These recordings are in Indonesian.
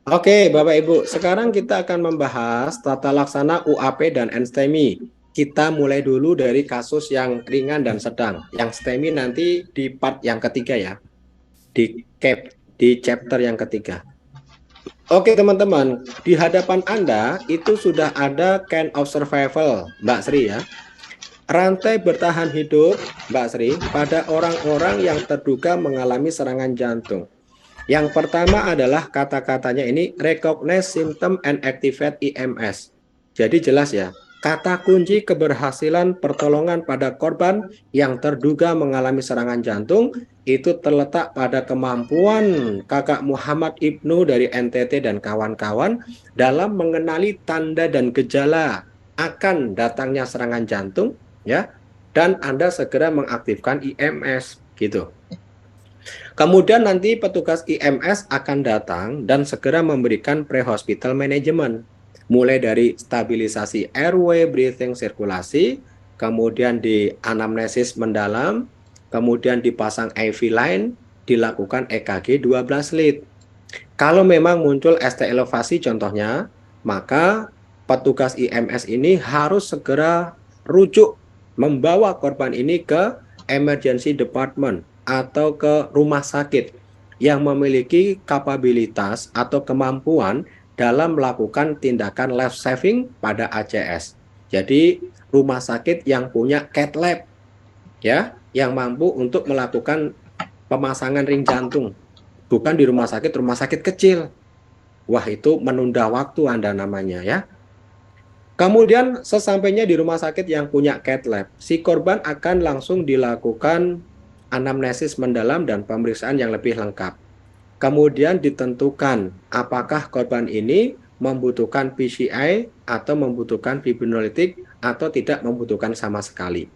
Oke, Bapak Ibu, sekarang kita akan membahas tata laksana UAP dan NSTEMI. Kita mulai dulu dari kasus yang ringan dan sedang. Yang STEMI nanti di part yang ketiga ya, di chapter yang ketiga. Oke, teman-teman, di hadapan Anda itu sudah ada can of survival, Mbak Sri ya. Rantai bertahan hidup, Mbak Sri, pada orang-orang yang terduga mengalami serangan jantung. Yang pertama adalah kata-katanya ini recognize symptom and activate EMS. Jadi jelas ya, kata kunci keberhasilan pertolongan pada korban yang terduga mengalami serangan jantung itu terletak pada kemampuan Kakak Muhammad Ibnu dari NTT dan kawan-kawan dalam mengenali tanda dan gejala akan datangnya serangan jantung ya, dan Anda segera mengaktifkan IMS gitu. Kemudian nanti petugas IMS akan datang dan segera memberikan pre-hospital management. Mulai dari stabilisasi airway, breathing, sirkulasi, kemudian di anamnesis mendalam, kemudian dipasang IV line, dilakukan EKG 12 lead. Kalau memang muncul ST elevasi contohnya, maka petugas IMS ini harus segera rujuk membawa korban ini ke emergency department atau ke rumah sakit yang memiliki kapabilitas atau kemampuan dalam melakukan tindakan life saving pada ACS. Jadi rumah sakit yang punya cath lab ya, yang mampu untuk melakukan pemasangan ring jantung, bukan di rumah sakit kecil. Wah, itu menunda waktu Anda namanya ya. Kemudian sesampainya di rumah sakit yang punya cath lab, si korban akan langsung dilakukan anamnesis mendalam dan pemeriksaan yang lebih lengkap. Kemudian ditentukan apakah korban ini membutuhkan PCI atau membutuhkan fibrinolytik atau tidak membutuhkan sama sekali.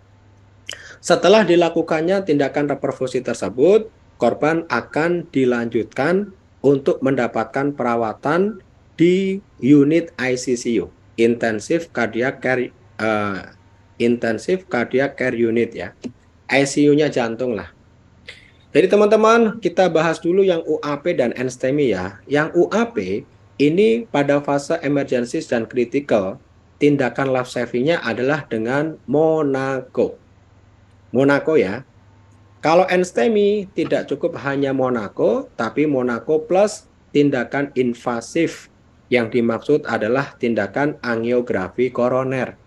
Setelah dilakukannya tindakan reperfusi tersebut, korban akan dilanjutkan untuk mendapatkan perawatan di unit ICCU, Intensive Cardiac Care Unit ya. ICU-nya jantung lah. Jadi teman-teman, kita bahas dulu yang UAP dan NSTEMI ya. Yang UAP ini pada fase emergency dan critical, tindakan life saving-nya adalah dengan Monaco. Monaco ya. Kalau NSTEMI tidak cukup hanya Monaco, tapi Monaco plus tindakan invasif. Yang dimaksud adalah tindakan angiografi koroner.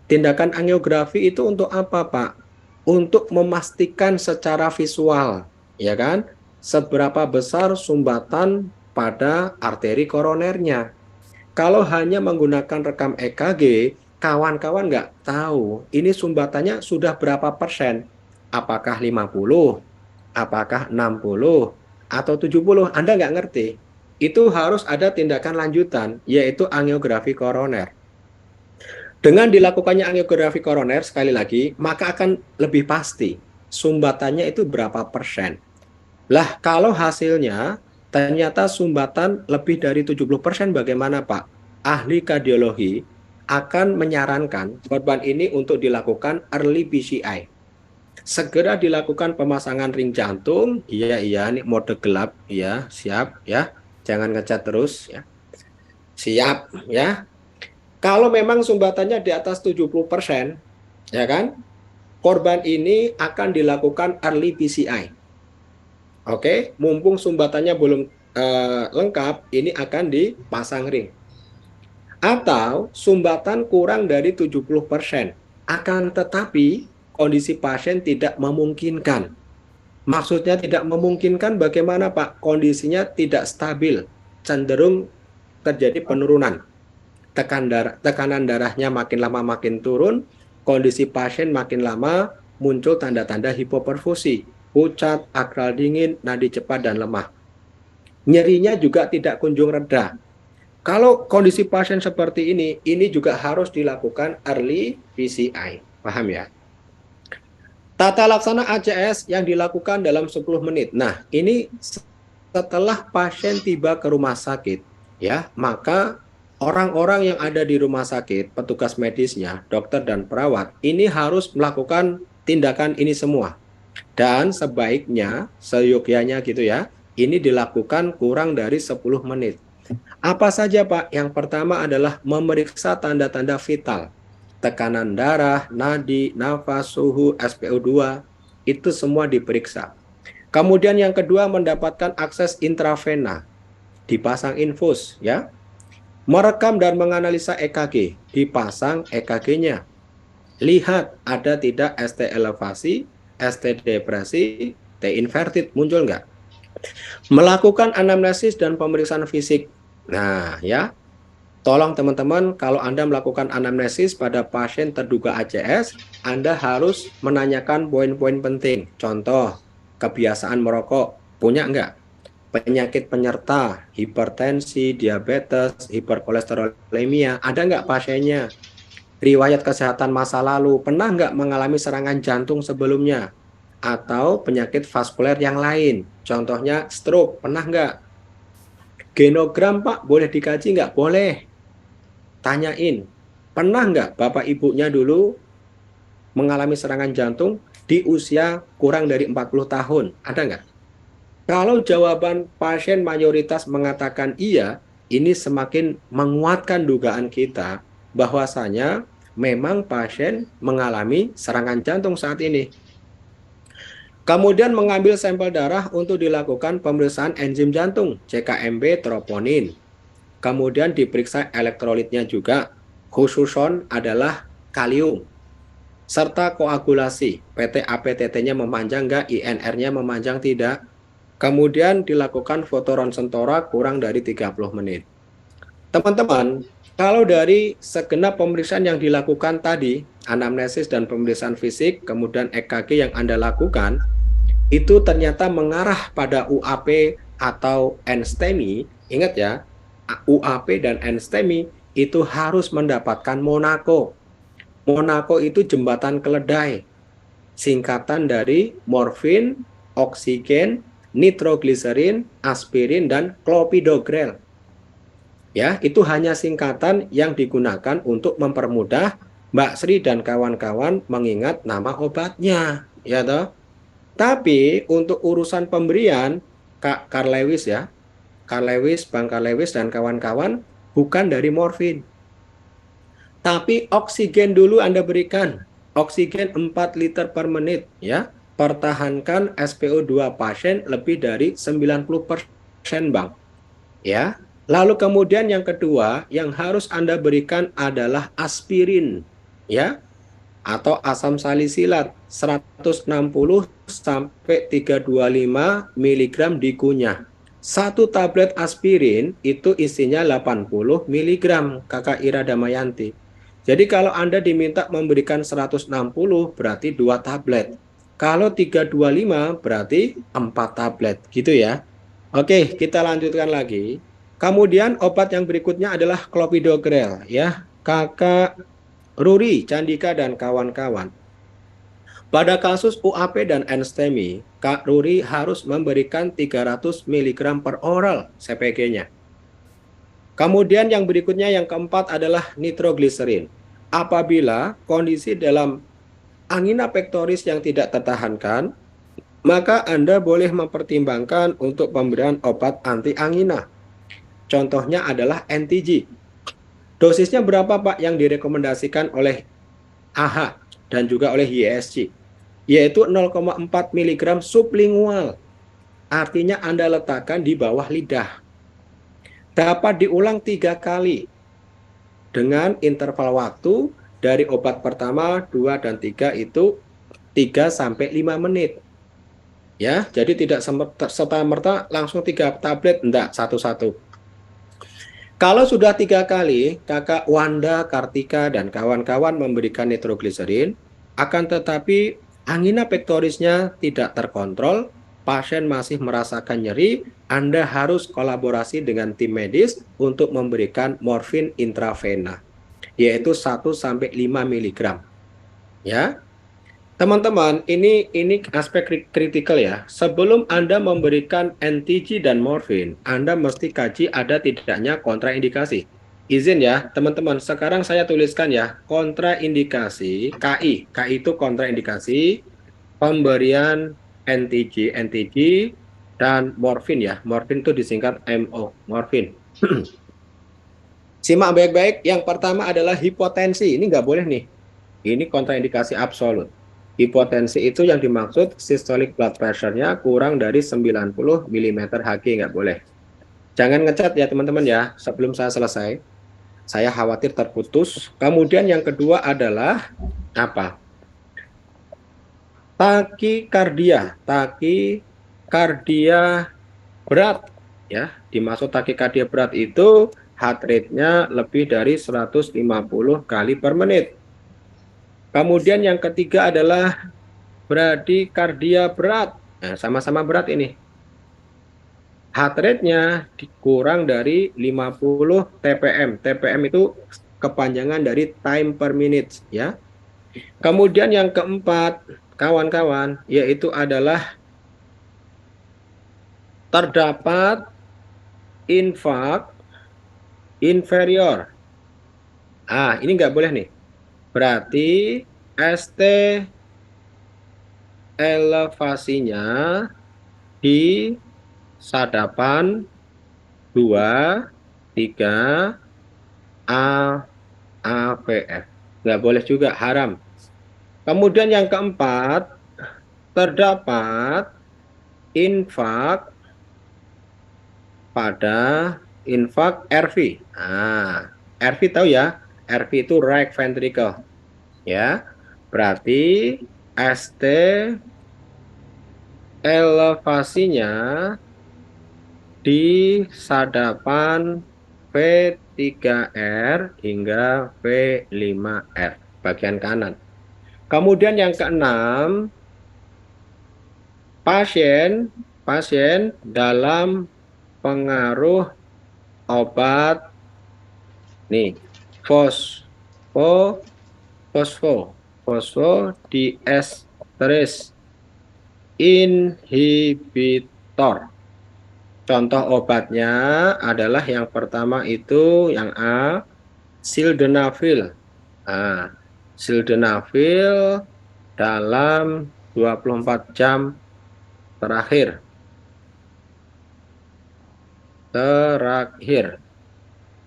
Tindakan angiografi itu untuk apa, Pak? Untuk memastikan secara visual, ya kan? Seberapa besar sumbatan pada arteri koronernya. Kalau hanya menggunakan rekam EKG, kawan-kawan nggak tahu ini sumbatannya sudah berapa persen. Apakah 50, apakah 60, atau 70, Anda nggak ngerti. Itu harus ada tindakan lanjutan, yaitu angiografi koroner. Dengan dilakukannya angiografi koroner, sekali lagi, maka akan lebih pasti sumbatannya itu berapa persen. Lah, kalau hasilnya ternyata sumbatan lebih dari 70%, bagaimana Pak? Ahli kardiologi akan menyarankan korban ini untuk dilakukan early PCI. Segera dilakukan pemasangan ring jantung. Iya, iya, ini mode gelap. Ya, siap ya. Jangan ngecat terus ya. Siap ya. Kalau memang sumbatannya di atas 70%, ya kan? Korban ini akan dilakukan early PCI. Oke, mumpung sumbatannya belum lengkap, ini akan dipasang ring. Atau sumbatan kurang dari 70%. Akan tetapi kondisi pasien tidak memungkinkan. Maksudnya tidak memungkinkan bagaimana Pak? Kondisinya tidak stabil, cenderung terjadi penurunan. Tekanan darahnya makin lama makin turun, kondisi pasien makin lama muncul tanda-tanda hipoperfusi, pucat, akral dingin, nadi cepat dan lemah. Nyerinya juga tidak kunjung reda. Kalau kondisi pasien seperti ini juga harus dilakukan early PCI. Paham ya? Tata laksana ACS yang dilakukan dalam 10 menit. Nah, ini setelah pasien tiba ke rumah sakit, ya, maka orang-orang yang ada di rumah sakit, petugas medisnya, dokter dan perawat, ini harus melakukan tindakan ini semua. Dan sebaiknya, seyogyanya gitu ya, ini dilakukan kurang dari 10 menit. Apa saja, Pak? Yang pertama adalah memeriksa tanda-tanda vital. Tekanan darah, nadi, nafas, suhu, SpO2, itu semua diperiksa. Kemudian yang kedua mendapatkan akses intravena, dipasang infus ya. Merekam dan menganalisa EKG, dipasang EKG-nya. Lihat ada tidak ST elevasi, ST depresi, T inverted muncul nggak? Melakukan anamnesis dan pemeriksaan fisik. Nah, ya, tolong teman-teman, kalau Anda melakukan anamnesis pada pasien terduga ACS, Anda harus menanyakan poin-poin penting. Contoh, kebiasaan merokok, punya nggak? Penyakit penyerta, hipertensi, diabetes, hiperkolesterolemia, ada nggak pasiennya? Riwayat kesehatan masa lalu, pernah nggak mengalami serangan jantung sebelumnya? Atau penyakit vaskuler yang lain, contohnya stroke, pernah nggak? Genogram, Pak, boleh dikaji nggak? Boleh. Tanyain, pernah nggak bapak ibunya dulu mengalami serangan jantung di usia kurang dari 40 tahun? Ada nggak? Kalau jawaban pasien mayoritas mengatakan iya, ini semakin menguatkan dugaan kita bahwasanya memang pasien mengalami serangan jantung saat ini. Kemudian mengambil sampel darah untuk dilakukan pemeriksaan enzim jantung, CKMB troponin. Kemudian diperiksa elektrolitnya juga, khususon adalah kalium. Serta koagulasi, PT-APTT-nya memanjang nggak, INR-nya memanjang tidak. Kemudian dilakukan foto ronsen torak kurang dari 30 menit. Teman-teman, kalau dari segenap pemeriksaan yang dilakukan tadi, anamnesis dan pemeriksaan fisik, kemudian EKG yang Anda lakukan, itu ternyata mengarah pada UAP atau NSTEMI. Ingat ya, UAP dan NSTEMI itu harus mendapatkan Monaco. Monaco itu jembatan keledai, singkatan dari morfin, oksigen, nitrogliserin, aspirin, dan clopidogrel. Ya, itu hanya singkatan yang digunakan untuk mempermudah Mbak Sri dan kawan-kawan mengingat nama obatnya, ya toh. Tapi untuk urusan pemberian, Kak Carl Lewis ya, Carl Lewis, Bang Carl Lewis dan kawan-kawan bukan dari morfin. Tapi oksigen dulu Anda berikan. Oksigen 4 liter per menit ya. Pertahankan SpO2 pasien lebih dari 90%, Bang. Ya. Lalu kemudian yang kedua yang harus Anda berikan adalah aspirin ya, atau asam salisilat 160 sampai 325 mg dikunyah. Satu tablet aspirin itu isinya 80 mg, Kakak Ira Damayanti. Jadi kalau Anda diminta memberikan 160 berarti 2 tablet. Kalau 325 berarti 4 tablet, gitu ya. Oke, kita lanjutkan lagi. Kemudian obat yang berikutnya adalah clopidogrel ya. Kakak Ruri, Candika, dan kawan-kawan. Pada kasus UAP dan NSTEMI, Kak Ruri harus memberikan 300 mg per oral CPG-nya. Kemudian yang berikutnya yang keempat adalah nitrogliserin. Apabila kondisi dalam angina pectoris yang tidak tertahankan, maka Anda boleh mempertimbangkan untuk pemberian obat anti angina. Contohnya adalah NTG. Dosisnya berapa, Pak, yang direkomendasikan oleh AH dan juga oleh YSC? Yaitu 0,4 mg sublingual. Artinya Anda letakkan di bawah lidah. Dapat diulang 3 kali dengan interval waktu dari obat pertama, 2, dan 3 itu 3 sampai 5 menit. Ya, jadi tidak serta-merta langsung 3 tablet, enggak, satu-satu. Kalau sudah 3 kali, Kakak Wanda, Kartika, dan kawan-kawan memberikan nitrogliserin, akan tetapi angina pectorisnya tidak terkontrol, pasien masih merasakan nyeri, Anda harus kolaborasi dengan tim medis untuk memberikan morfin intravena, yaitu 1-5 mg. Ya, teman-teman, ini aspek kritikal ya. Sebelum Anda memberikan NTG dan morfin, Anda mesti kaji ada tidaknya kontraindikasi. Izin ya, teman-teman. Sekarang saya tuliskan ya, kontraindikasi KI. KI itu kontraindikasi pemberian NTG dan morfin ya. Morfin itu disingkat MO, morfin. Simak baik-baik. Yang pertama adalah hipotensi. Ini nggak boleh nih. Ini kontraindikasi absolut. Hipotensi itu yang dimaksud systolic blood pressure-nya kurang dari 90 mm Hg, nggak boleh. Jangan ngecat ya teman-teman ya, sebelum saya selesai. Saya khawatir terputus. Kemudian yang kedua adalah apa? Takikardia. Takikardia berat. Ya, dimaksud takikardia berat itu heart rate-nya lebih dari 150 kali per menit. Kemudian yang ketiga adalah bradikardia berat. Nah, sama-sama berat ini. Heart rate-nya kurang dari 50 TPM. TPM itu kepanjangan dari time per minute ya. Kemudian yang keempat, kawan-kawan, yaitu adalah terdapat infak inferior. Ini nggak boleh nih. Berarti ST elevasinya di sadapan 2, 3, AVF. Nggak boleh juga, haram. Kemudian yang keempat, terdapat infak pada infak RV. RV tahu ya? RV itu right ventricle. Ya, berarti ST elevasinya di sadapan V3R hingga V5R bagian kanan. Kemudian yang keenam, pasien dalam pengaruh obat nih fosfodiesterase inhibitor. Contoh obatnya adalah yang pertama itu yang A, sildenafil. Sildenafil dalam 24 jam terakhir.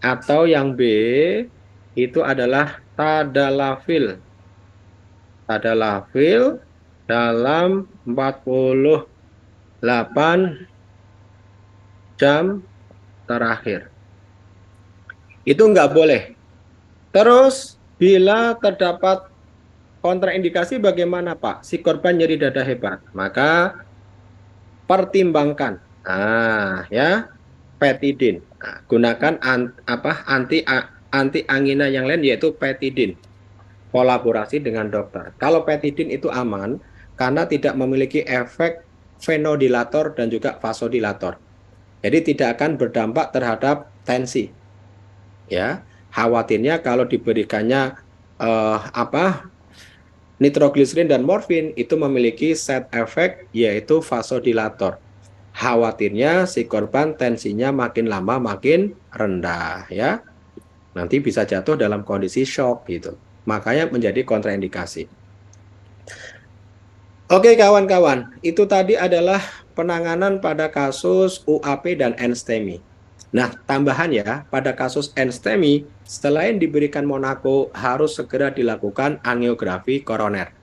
Atau yang B itu adalah tadalafil. Tadalafil dalam 48 jam terakhir. Itu nggak boleh. Terus bila terdapat kontraindikasi bagaimana Pak? Si korban nyeri dada hebat. Maka pertimbangkan. Ya, petidin. Gunakan anti angina yang lain yaitu petidin. Kolaborasi dengan dokter. Kalau petidin itu aman karena tidak memiliki efek venodilator dan juga vasodilator. Jadi tidak akan berdampak terhadap tensi. Ya, khawatirnya kalau diberikannya nitrogliserin dan morfin itu memiliki side effect yaitu vasodilator. Khawatirnya si korban tensinya makin lama makin rendah ya. Nanti bisa jatuh dalam kondisi shock gitu. Makanya menjadi kontraindikasi. Oke kawan-kawan, itu tadi adalah penanganan pada kasus UAP dan NSTEMI. Nah, tambahan ya, pada kasus NSTEMI, selain diberikan Monaco, harus segera dilakukan angiografi koroner.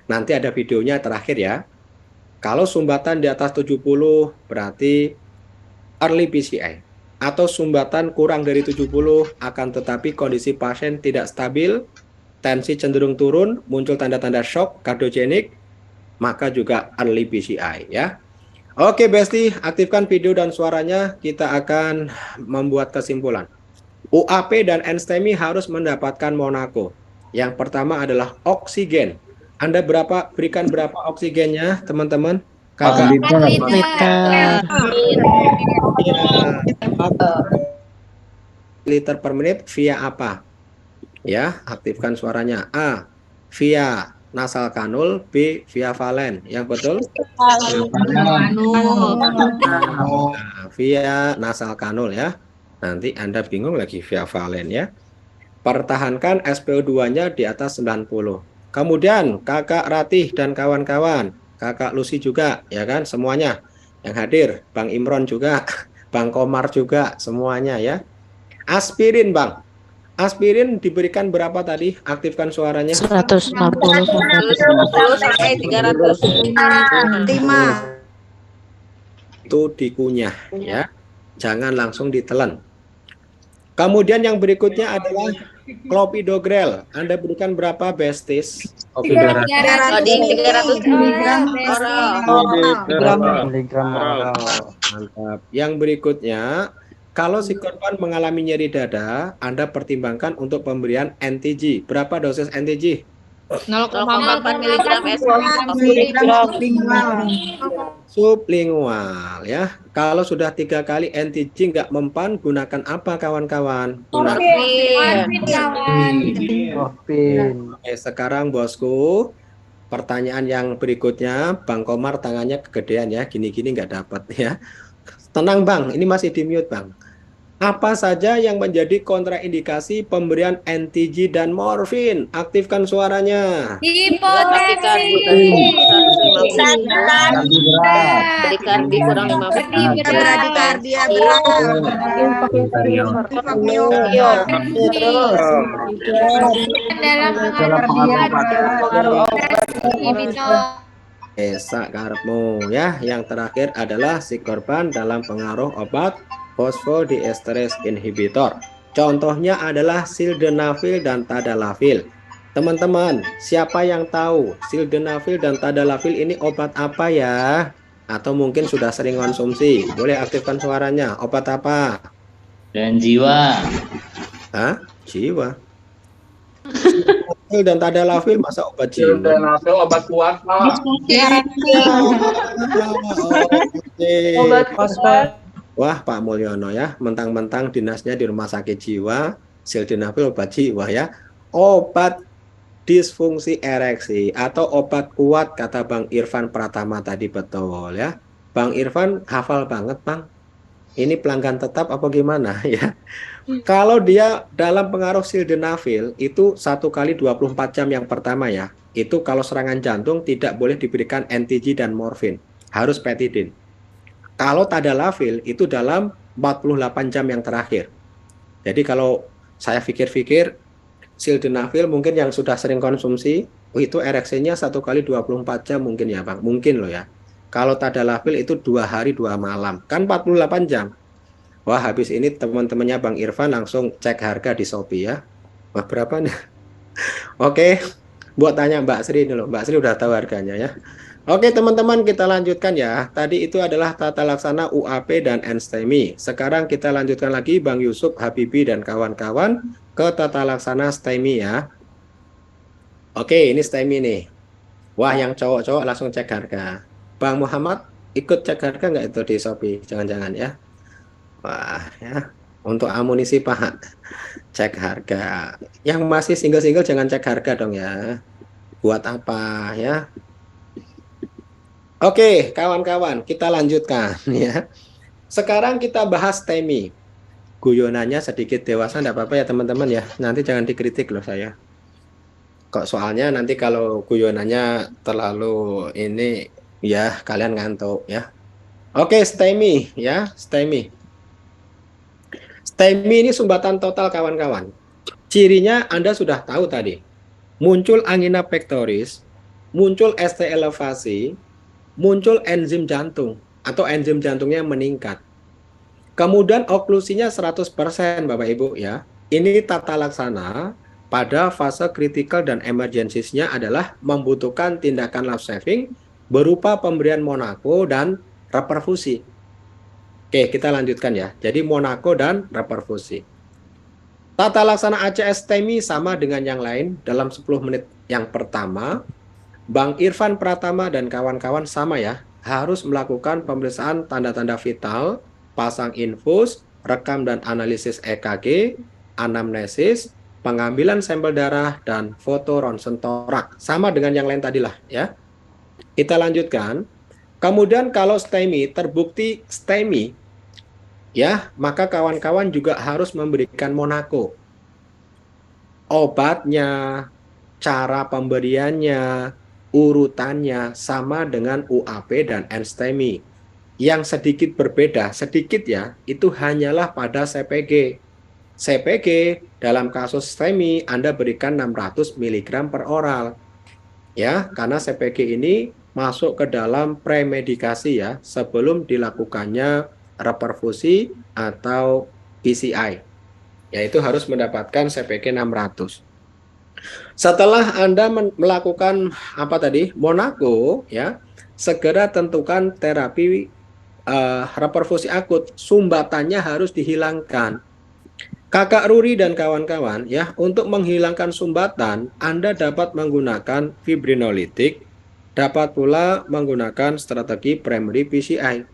Nanti ada videonya terakhir ya. Kalau sumbatan di atas 70, berarti early PCI. Atau sumbatan kurang dari 70, akan tetapi kondisi pasien tidak stabil, tensi cenderung turun, muncul tanda-tanda shock, kardiogenik, maka juga early PCI ya. Oke Besti, aktifkan video dan suaranya, kita akan membuat kesimpulan. UAP dan NSTEMI harus mendapatkan Monaco. Yang pertama adalah oksigen. Anda berikan berapa oksigennya teman-teman? 4 liter. Liter per menit via apa? Ya, aktifkan suaranya. A, via nasal kanul, B via valen. Yang betul? Via nasal kanul ya. Nanti Anda bingung lagi via valen ya. Pertahankan SpO2-nya di atas 90. Kemudian Kakak Ratih dan kawan-kawan, Kakak Lucy juga ya kan semuanya yang hadir, Bang Imron juga Bang Komar juga semuanya ya. Aspirin, Bang. Aspirin diberikan berapa tadi? Aktifkan suaranya. 150 sampai 150 sampai 300. 5. Itu dikunyah ya. Jangan langsung ditelan. Kemudian yang berikutnya adalah clopidogrel. Anda berikan berapa besties? Clopidogrel. 300 Coding 300 miligram oral. miligram oral. Mantap. Yang berikutnya, kalau si korban mengalami nyeri dada, Anda pertimbangkan untuk pemberian NTG. Berapa dosis NTG? 0,4 miligram miligram Sublingual ya. Kalau sudah 3 kali NTG nggak mempan, gunakan apa kawan-kawan? Morfin. Oke, sekarang bosku, pertanyaan yang berikutnya, Bang Komar tangannya kegedean ya, gini-gini nggak dapat ya. Tenang Bang, ini masih di mute Bang. Apa saja yang menjadi kontraindikasi pemberian NTG dan morfin? Aktifkan suaranya. Hipotensi. Bradikardi kurang 15. bradikardia berat. Dalam pengaruh Esak karepmu ya. Yang terakhir adalah si korban dalam pengaruh obat fosfodiesterase inhibitor. Contohnya adalah sildenafil dan tadalafil. Teman-teman, siapa yang tahu sildenafil dan tadalafil ini obat apa ya? Atau mungkin sudah sering konsumsi? Boleh aktifkan suaranya. Obat apa? Dan jiwa. Hah? Jiwa. Sildenafil dan tadalafil masa obat jiwa? Sildenafil obat kuat, Pak. Obat kuat. Wah, Pak Mulyono ya, mentang-mentang dinasnya di rumah sakit jiwa, sildenafil obat jiwa ya. Obat disfungsi ereksi atau obat kuat kata Bang Irfan Pratama tadi betul ya. Bang Irfan hafal banget, Bang. Ini pelanggan tetap apa gimana ya? Kalau dia dalam pengaruh sildenafil itu 1 kali 24 jam yang pertama ya. Itu kalau serangan jantung tidak boleh diberikan NTG dan morfin, harus petidin. Kalau tadalafil itu dalam 48 jam yang terakhir. Jadi kalau saya pikir-pikir sildenafil mungkin yang sudah sering konsumsi itu ereksinya 1 kali 24 jam mungkin ya Bang. Mungkin loh ya. Kalau tadalafil itu 2 hari 2 malam. Kan 48 jam. Wah habis ini teman-temannya Bang Irfan langsung cek harga di Shopee ya. Wah berapa nih? Oke. Buat tanya Mbak Sri dulu. Mbak Sri udah tahu harganya ya. Oke teman-teman kita lanjutkan ya. Tadi itu adalah tata laksana UAP dan NSTEMI. Sekarang kita lanjutkan lagi Bang Yusuf, Habibi dan kawan-kawan ke tata laksana STEMI ya. Oke ini STEMI nih. Wah yang cowok-cowok langsung cek harga. Bang Muhammad ikut cek harga nggak itu di Shopee? Jangan-jangan ya. Wah ya. Untuk amunisi Pak. Cek harga. Yang masih single-single jangan cek harga dong ya. Buat apa ya? Oke, kawan-kawan, kita lanjutkan ya. Sekarang kita bahas STEMI. Guyonannya sedikit dewasa, enggak apa-apa ya teman-teman ya. Nanti jangan dikritik loh saya. Kok soalnya nanti kalau guyonannya terlalu ini ya kalian ngantuk ya. Oke, STEMI ya, STEMI. STEMI ini sumbatan total kawan-kawan. Cirinya Anda sudah tahu tadi. Muncul angina pectoris, muncul ST elevasi, muncul enzim jantung atau enzim jantungnya meningkat. Kemudian oklusinya 100% Bapak Ibu ya. Ini tata laksana pada fase kritikal dan emergensiesnya adalah membutuhkan tindakan life saving berupa pemberian Monaco dan reperfusi. Oke, kita lanjutkan ya. Jadi Monaco dan reperfusi. Tata laksana ACS STEMI sama dengan yang lain dalam 10 menit yang pertama. Bang Irfan Pratama dan kawan-kawan sama ya, harus melakukan pemeriksaan tanda-tanda vital, pasang infus, rekam dan analisis EKG, anamnesis, pengambilan sampel darah, dan foto ronsen torak. Sama dengan yang lain tadilah ya. Kita lanjutkan. Kemudian kalau STEMI terbukti STEMI, ya maka kawan-kawan juga harus memberikan Monaco. Obatnya, cara pemberiannya, urutannya sama dengan UAP dan NSTEMI. Yang sedikit berbeda, sedikit ya, itu hanyalah pada CPG. CPG dalam kasus STEMI Anda berikan 600 mg per oral. Ya, karena CPG ini masuk ke dalam premedikasi ya, sebelum dilakukannya reperfusi atau PCI. Yaitu harus mendapatkan CPG 600. Setelah Anda melakukan apa tadi? Monaco ya, segera tentukan terapi reperfusi akut, sumbatannya harus dihilangkan. Kakak Ruri dan kawan-kawan ya, untuk menghilangkan sumbatan Anda dapat menggunakan fibrinolitik, dapat pula menggunakan strategi primary PCI.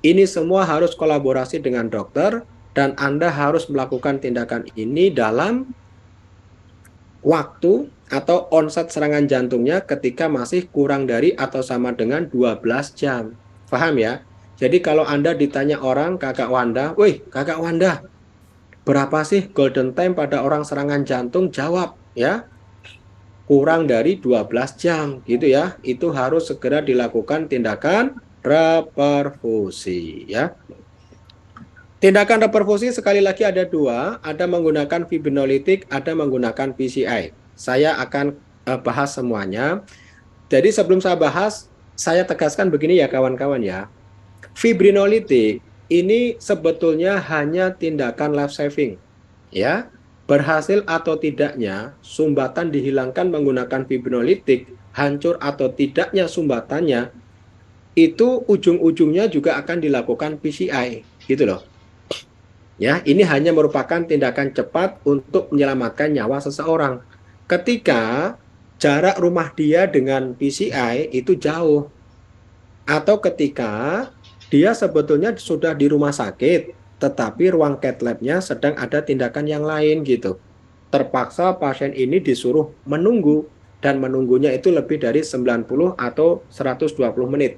Ini semua harus kolaborasi dengan dokter dan Anda harus melakukan tindakan ini dalam waktu atau onset serangan jantungnya ketika masih kurang dari atau sama dengan 12 jam. Paham ya? Jadi kalau Anda ditanya orang, Kakak Wanda, "Wih, Kakak Wanda, berapa sih golden time pada orang serangan jantung?" Jawab ya, kurang dari 12 jam gitu ya. Itu harus segera dilakukan tindakan reperfusi ya. Tindakan reperfusi sekali lagi ada dua, ada menggunakan fibrinolitik, ada menggunakan PCI. Saya akan bahas semuanya. Jadi sebelum saya bahas, saya tegaskan begini ya kawan-kawan ya. Fibrinolitik ini sebetulnya hanya tindakan life saving. Ya, berhasil atau tidaknya sumbatan dihilangkan menggunakan fibrinolitik, hancur atau tidaknya sumbatannya, itu ujung-ujungnya juga akan dilakukan PCI, gitu loh. Ya, ini hanya merupakan tindakan cepat untuk menyelamatkan nyawa seseorang. Ketika jarak rumah dia dengan PCI itu jauh, atau ketika dia sebetulnya sudah di rumah sakit, tetapi ruang cath lab-nya sedang ada tindakan yang lain gitu. Terpaksa pasien ini disuruh menunggu, dan menunggunya itu lebih dari 90 atau 120 menit.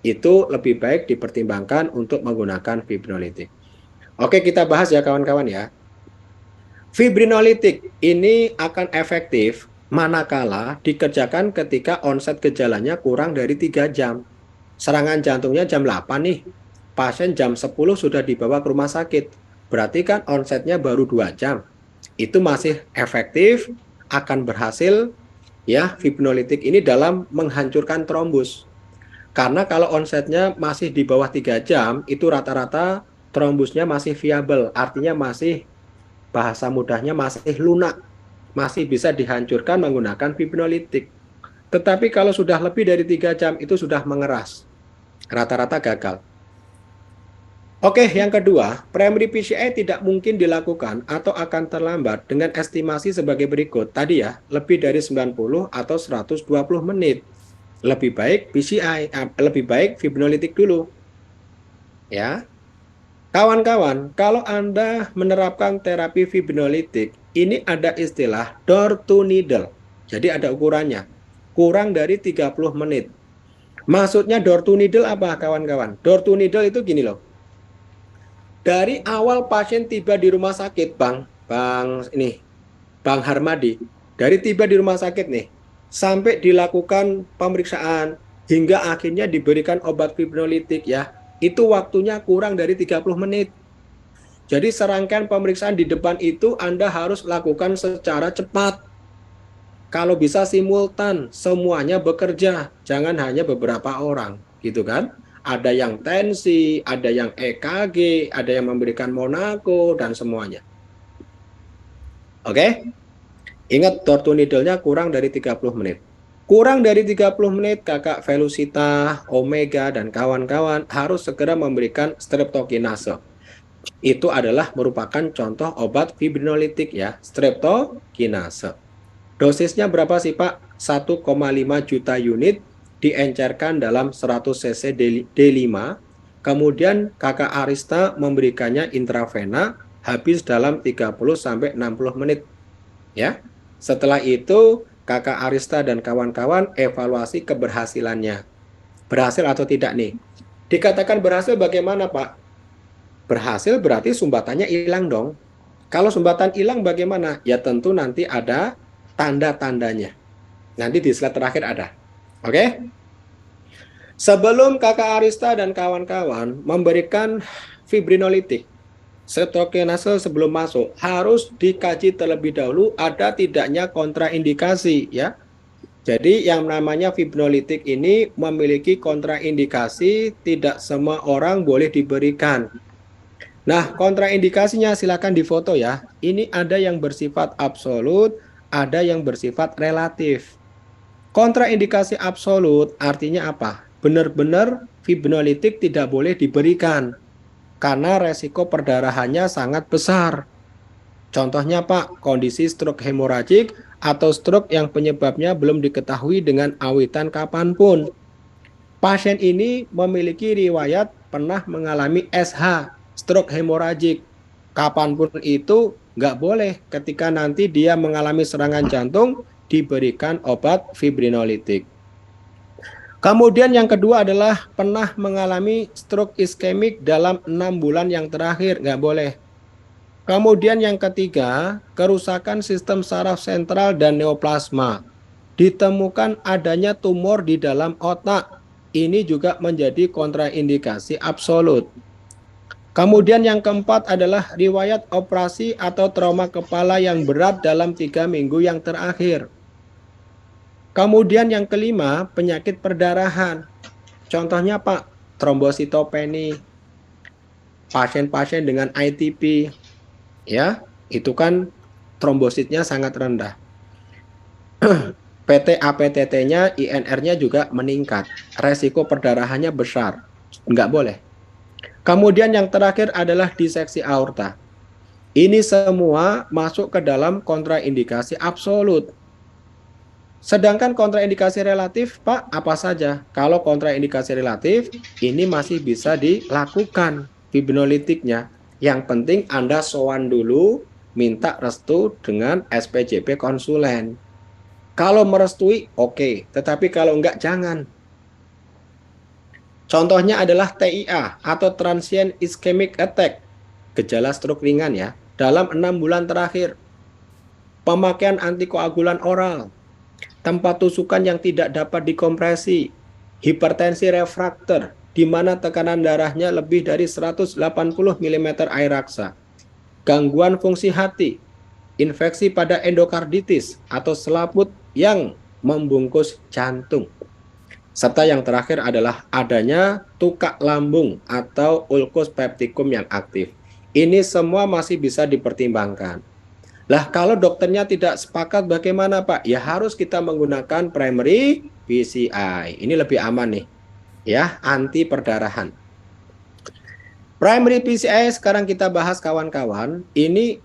Itu lebih baik dipertimbangkan untuk menggunakan fibrinolitik. Oke, kita bahas ya kawan-kawan ya. Fibrinolitik ini akan efektif manakala dikerjakan ketika onset gejalanya kurang dari 3 jam. Serangan jantungnya jam 8 nih. Pasien jam 10 sudah dibawa ke rumah sakit. Berarti kan onsetnya baru 2 jam. Itu masih efektif, akan berhasil ya fibrinolitik ini dalam menghancurkan trombus. Karena kalau onsetnya masih di bawah 3 jam, itu rata-rata trombusnya masih viable, artinya masih, bahasa mudahnya masih lunak, masih bisa dihancurkan menggunakan fibrinolitik. Tetapi kalau sudah lebih dari 3 jam itu sudah mengeras, rata-rata gagal. Oke, yang kedua, primary PCI tidak mungkin dilakukan atau akan terlambat dengan estimasi sebagai berikut. Tadi ya, lebih dari 90 atau 120 menit. Lebih baik PCI, lebih baik fibrinolitik dulu. Ya. Kawan-kawan, kalau Anda menerapkan terapi fibrinolitik, ini ada istilah door to needle. Jadi ada ukurannya. Kurang dari 30 menit. Maksudnya door to needle apa kawan-kawan? Door to needle itu gini loh. Dari awal pasien tiba di rumah sakit, Bang Harmadi, dari tiba di rumah sakit nih, sampai dilakukan pemeriksaan, hingga akhirnya diberikan obat fibrinolitik ya, itu waktunya kurang dari 30 menit. Jadi serangkaian pemeriksaan di depan itu Anda harus lakukan secara cepat. Kalau bisa simultan, semuanya bekerja, jangan hanya beberapa orang, gitu kan? Ada yang tensi, ada yang EKG, ada yang memberikan Monaco, dan semuanya. Oke? Ingat, door to needle-nya kurang dari 30 menit. Kurang dari 30 menit, Kakak Felusita, Omega, dan kawan-kawan harus segera memberikan streptokinase. Itu adalah merupakan contoh obat fibrinolitik ya, streptokinase. Dosisnya berapa sih Pak? 1,5 juta unit diencerkan dalam 100 cc D5. Kemudian Kakak Arista memberikannya intravena habis dalam 30-60 menit. Ya. Setelah itu Kakak Arista dan kawan-kawan evaluasi keberhasilannya. Berhasil atau tidak nih? Dikatakan berhasil bagaimana Pak? Berhasil berarti sumbatannya hilang dong. Kalau sumbatan hilang bagaimana? Ya tentu nanti ada tanda-tandanya. Nanti di slide terakhir ada. Oke? Sebelum Kakak Arista dan kawan-kawan memberikan fibrinolitik, strokenase sebelum masuk harus dikaji terlebih dahulu ada tidaknya kontraindikasi ya. Jadi yang namanya fibrinolitik ini memiliki kontraindikasi, tidak semua orang boleh diberikan. Nah, kontraindikasinya silakan difoto ya. Ini ada yang bersifat absolut, ada yang bersifat relatif. Kontraindikasi absolut artinya apa? Benar-benar fibrinolitik tidak boleh diberikan karena resiko perdarahannya sangat besar. Contohnya Pak, kondisi stroke hemoragik atau stroke yang penyebabnya belum diketahui dengan awitan kapanpun. Pasien ini memiliki riwayat pernah mengalami SH, stroke hemoragik. Kapanpun itu nggak boleh ketika nanti dia mengalami serangan jantung diberikan obat fibrinolitik. Kemudian yang kedua adalah pernah mengalami stroke iskemik dalam 6 bulan yang terakhir, nggak boleh. Kemudian yang ketiga, kerusakan sistem saraf sentral dan neoplasma. Ditemukan adanya tumor di dalam otak. Ini juga menjadi kontraindikasi absolut. Kemudian yang keempat adalah riwayat operasi atau trauma kepala yang berat dalam 3 minggu yang terakhir. Kemudian yang kelima, penyakit perdarahan. Contohnya Pak, trombositopeni, pasien-pasien dengan ITP, ya, itu kan trombositnya sangat rendah. PT-APTT-nya, INR-nya juga meningkat. Resiko perdarahannya besar. Nggak boleh. Kemudian yang terakhir adalah diseksi aorta. Ini semua masuk ke dalam kontraindikasi absolut. Sedangkan kontraindikasi relatif, Pak, apa saja? Kalau kontraindikasi relatif, ini masih bisa dilakukan fibrinolitiknya. Yang penting Anda sowan dulu, minta restu dengan SPJP konsulen. Kalau merestui, oke. Tetapi kalau enggak, jangan. Contohnya adalah TIA atau Transient Ischemic Attack. Gejala stroke ringan ya. Dalam 6 bulan terakhir. Pemakaian antikoagulan oral. Tempat tusukan yang tidak dapat dikompresi, hipertensi refraktor, di mana tekanan darahnya lebih dari 180 mm air raksa, gangguan fungsi hati, infeksi pada endokarditis atau selaput yang membungkus jantung. Serta yang terakhir adalah adanya tukak lambung atau ulkus peptikum yang aktif. Ini semua masih bisa dipertimbangkan. Lah kalau dokternya tidak sepakat bagaimana Pak? Ya harus kita menggunakan primary PCI. Ini lebih aman nih. Ya, anti perdarahan. Primary PCI sekarang kita bahas kawan-kawan. Ini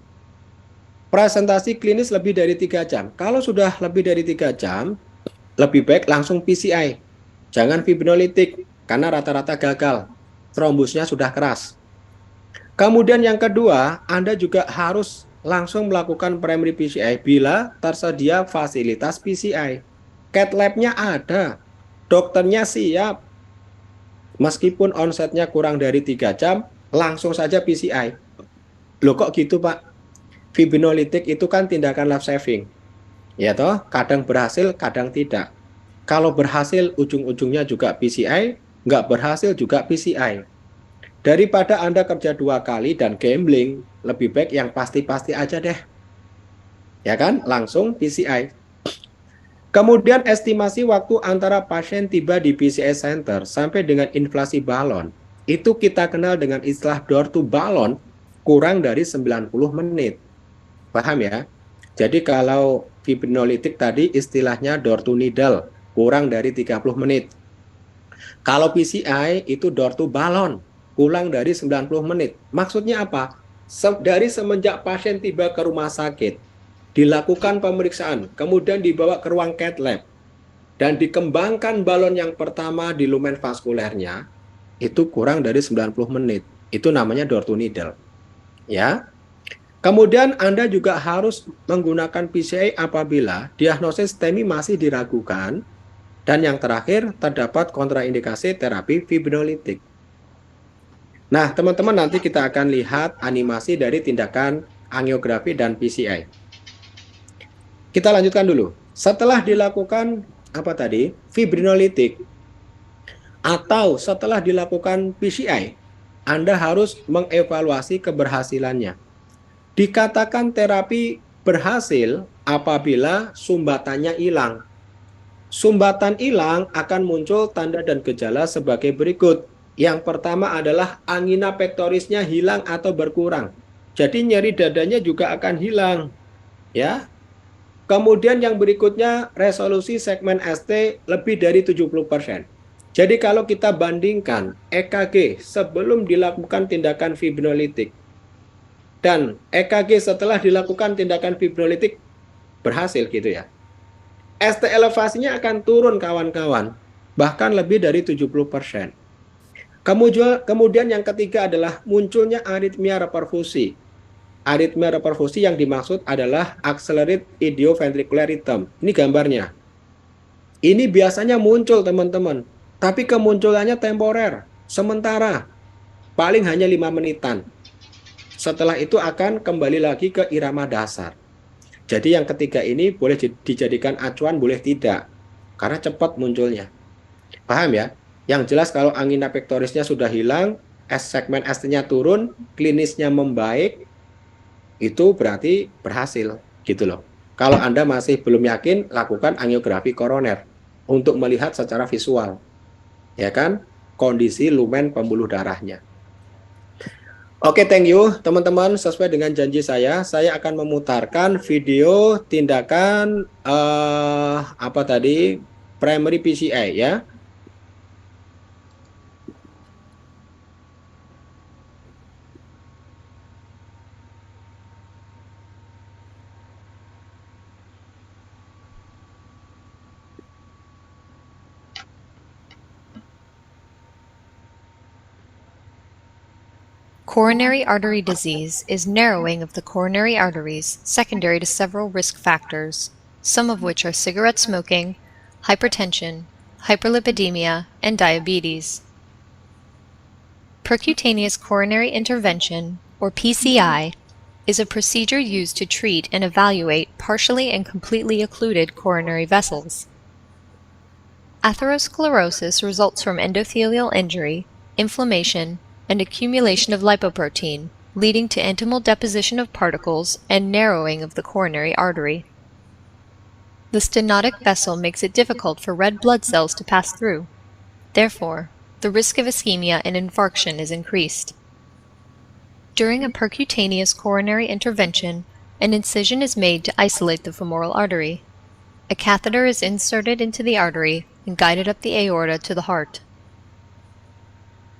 presentasi klinis lebih dari 3 jam. Kalau sudah lebih dari 3 jam, lebih baik langsung PCI. Jangan fibrinolitik karena rata-rata gagal. Trombusnya sudah keras. Kemudian yang kedua, Anda juga harus langsung melakukan primary PCI bila tersedia fasilitas PCI. Cath lab-nya ada, dokternya siap. Meskipun onsetnya kurang dari 3 jam, langsung saja PCI. Loh kok gitu Pak? Fibrinolitik itu kan tindakan life saving. Ya toh, kadang berhasil, kadang tidak. Kalau berhasil, ujung-ujungnya juga PCI, nggak berhasil juga PCI. Daripada Anda kerja 2 kali dan gambling, lebih baik yang pasti-pasti aja deh. Ya kan? Langsung PCI. Kemudian estimasi waktu antara pasien tiba di PCI center sampai dengan inflasi balon, itu kita kenal dengan istilah door to balon, kurang dari 90 menit. Paham ya? Jadi kalau fibrinolitik tadi istilahnya door to needle, kurang dari 30 menit. Kalau PCI itu door to balon, kurang dari 90 menit. Maksudnya apa? Dari semenjak pasien tiba ke rumah sakit, dilakukan pemeriksaan, kemudian dibawa ke ruang cath lab, dan dikembangkan balon yang pertama di lumen vaskulernya, itu kurang dari 90 menit. Itu namanya door to needle. Ya. Kemudian Anda juga harus menggunakan PCI apabila diagnosis STEMI masih diragukan, dan yang terakhir terdapat kontraindikasi terapi fibrinolitik. Nah, teman-teman nanti kita akan lihat animasi dari tindakan angiografi dan PCI. Kita lanjutkan dulu. Setelah dilakukan apa tadi? Fibrinolitik. atau setelah dilakukan PCI, Anda harus mengevaluasi keberhasilannya. Dikatakan terapi berhasil apabila sumbatannya hilang. Sumbatan hilang akan muncul tanda dan gejala sebagai berikut. Yang pertama adalah angina pectorisnya hilang atau berkurang. Jadi nyeri dadanya juga akan hilang. Ya. Kemudian yang berikutnya resolusi segmen ST lebih dari 70%. Jadi kalau kita bandingkan EKG sebelum dilakukan tindakan fibrinolitik dan EKG setelah dilakukan tindakan fibrinolitik berhasil gitu ya. ST elevasinya akan turun kawan-kawan, bahkan lebih dari 70%. Kemudian yang ketiga adalah munculnya aritmia reperfusi. Aritmia reperfusi yang dimaksud adalah accelerated idioventricular rhythm. Ini gambarnya. Ini biasanya muncul teman-teman, tapi kemunculannya temporer, sementara, paling hanya 5 menitan. Setelah itu akan kembali lagi ke irama dasar. Jadi yang ketiga ini boleh dijadikan acuan, boleh tidak, karena cepat munculnya. Paham ya? Yang jelas kalau angina pectorisnya sudah hilang, segmen ST-nya turun, klinisnya membaik, itu berarti berhasil gitu loh. Kalau Anda masih belum yakin, lakukan angiografi koroner untuk melihat secara visual, ya kan, kondisi lumen pembuluh darahnya. Oke, thank you teman-teman. Sesuai dengan janji saya akan memutarkan video tindakan apa tadi, primary PCI ya. Coronary artery disease is narrowing of the coronary arteries secondary to several risk factors, some of which are cigarette smoking, hypertension, hyperlipidemia, and diabetes. Percutaneous coronary intervention, or PCI, is a procedure used to treat and evaluate partially and completely occluded coronary vessels. Atherosclerosis results from endothelial injury, inflammation, and accumulation of lipoprotein, leading to intimal deposition of particles and narrowing of the coronary artery. The stenotic vessel makes it difficult for red blood cells to pass through. Therefore, the risk of ischemia and infarction is increased. During a percutaneous coronary intervention, an incision is made to isolate the femoral artery. A catheter is inserted into the artery and guided up the aorta to the heart.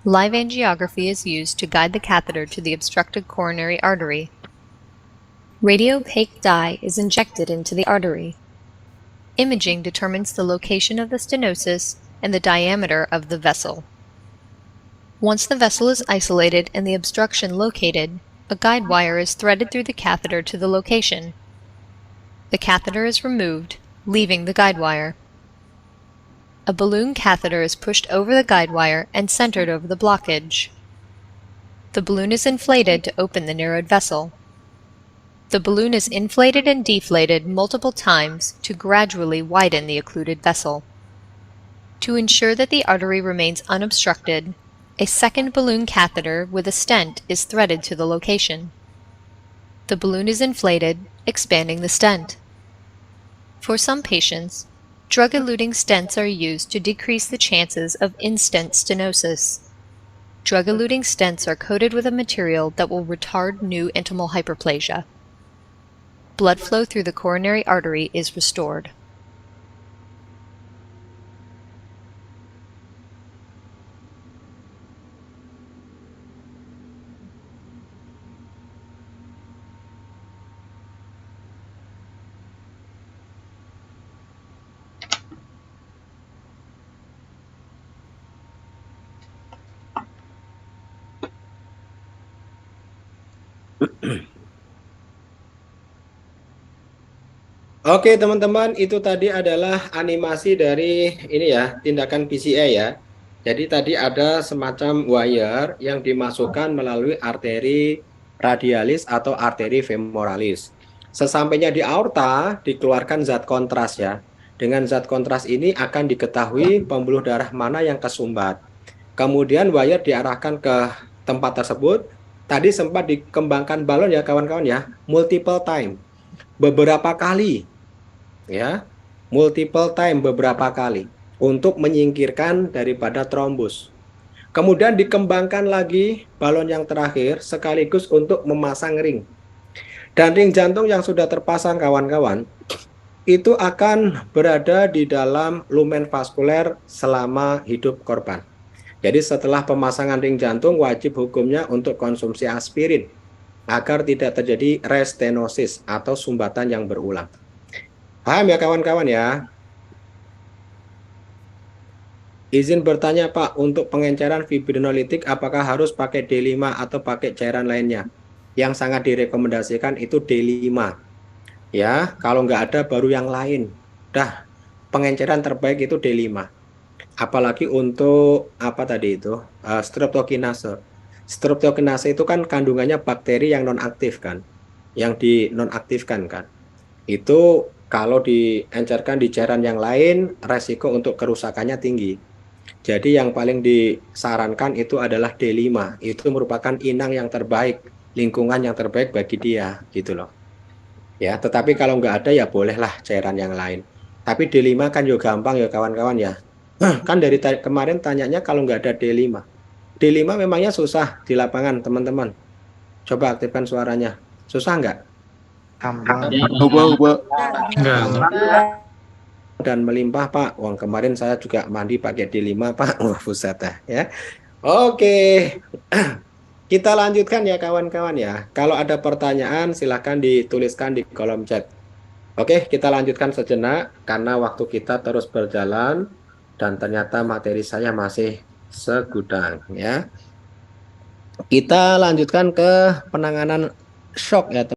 Live angiography is used to guide the catheter to the obstructed coronary artery. Radiopaque dye is injected into the artery. Imaging determines the location of the stenosis and the diameter of the vessel. Once the vessel is isolated and the obstruction located, a guide wire is threaded through the catheter to the location. The catheter is removed, leaving the guide wire. A balloon catheter is pushed over the guide wire and centered over the blockage. The balloon is inflated to open the narrowed vessel. The balloon is inflated and deflated multiple times to gradually widen the occluded vessel. To ensure that the artery remains unobstructed, a second balloon catheter with a stent is threaded to the location. The balloon is inflated, expanding the stent. For some patients, drug-eluting stents are used to decrease the chances of in-stent stenosis. Drug-eluting stents are coated with a material that will retard new intimal hyperplasia. Blood flow through the coronary artery is restored. Oke teman-teman, itu tadi adalah animasi dari ini ya, tindakan PCI ya. Jadi tadi ada semacam wire yang dimasukkan melalui arteri radialis atau arteri femoralis. Sesampainya di aorta dikeluarkan zat kontras ya. Dengan zat kontras ini akan diketahui pembuluh darah mana yang kesumbat. Kemudian wire diarahkan ke tempat tersebut. Tadi sempat dikembangkan balon ya kawan-kawan ya, multiple time. Beberapa kali. Ya. Multiple time beberapa kali untuk menyingkirkan daripada trombus. Kemudian dikembangkan lagi balon yang terakhir sekaligus untuk memasang ring. Dan ring jantung yang sudah terpasang kawan-kawan itu akan berada di dalam lumen vaskuler selama hidup korban. Jadi setelah pemasangan ring jantung wajib hukumnya untuk konsumsi aspirin agar tidak terjadi restenosis atau sumbatan yang berulang. Paham ya kawan-kawan ya? Izin bertanya Pak, untuk pengenceran fibrinolitik apakah harus pakai D5 atau pakai cairan lainnya? Yang sangat direkomendasikan itu D5. Ya, kalau nggak ada baru yang lain. Dah, pengenceran terbaik itu D5. Apalagi untuk apa tadi itu? Streptokinase. Streptokinase itu kan kandungannya bakteri yang nonaktif kan? Yang dinonaktifkan kan? Itu kalau diencerkan di cairan yang lain, resiko untuk kerusakannya tinggi. Jadi yang paling disarankan itu adalah D5. Itu merupakan inang yang terbaik, lingkungan yang terbaik bagi dia, gitu loh. Ya, tetapi kalau nggak ada ya bolehlah cairan yang lain. Tapi D5 kan juga gampang ya kawan-kawan ya. Kan dari kemarin tanyanya kalau nggak ada D5. D5 memangnya susah di lapangan teman-teman. Coba aktifkan suaranya. Susah nggak? Dan melimpah Pak. Wong kemarin saya juga mandi pakai D5 Pak. Wah buset ya. Oke. Kita lanjutkan ya kawan-kawan ya. Kalau ada pertanyaan silahkan dituliskan di kolom chat. Oke, kita lanjutkan sejenak karena waktu kita terus berjalan dan ternyata materi saya masih segudang ya. Kita lanjutkan ke penanganan shock ya.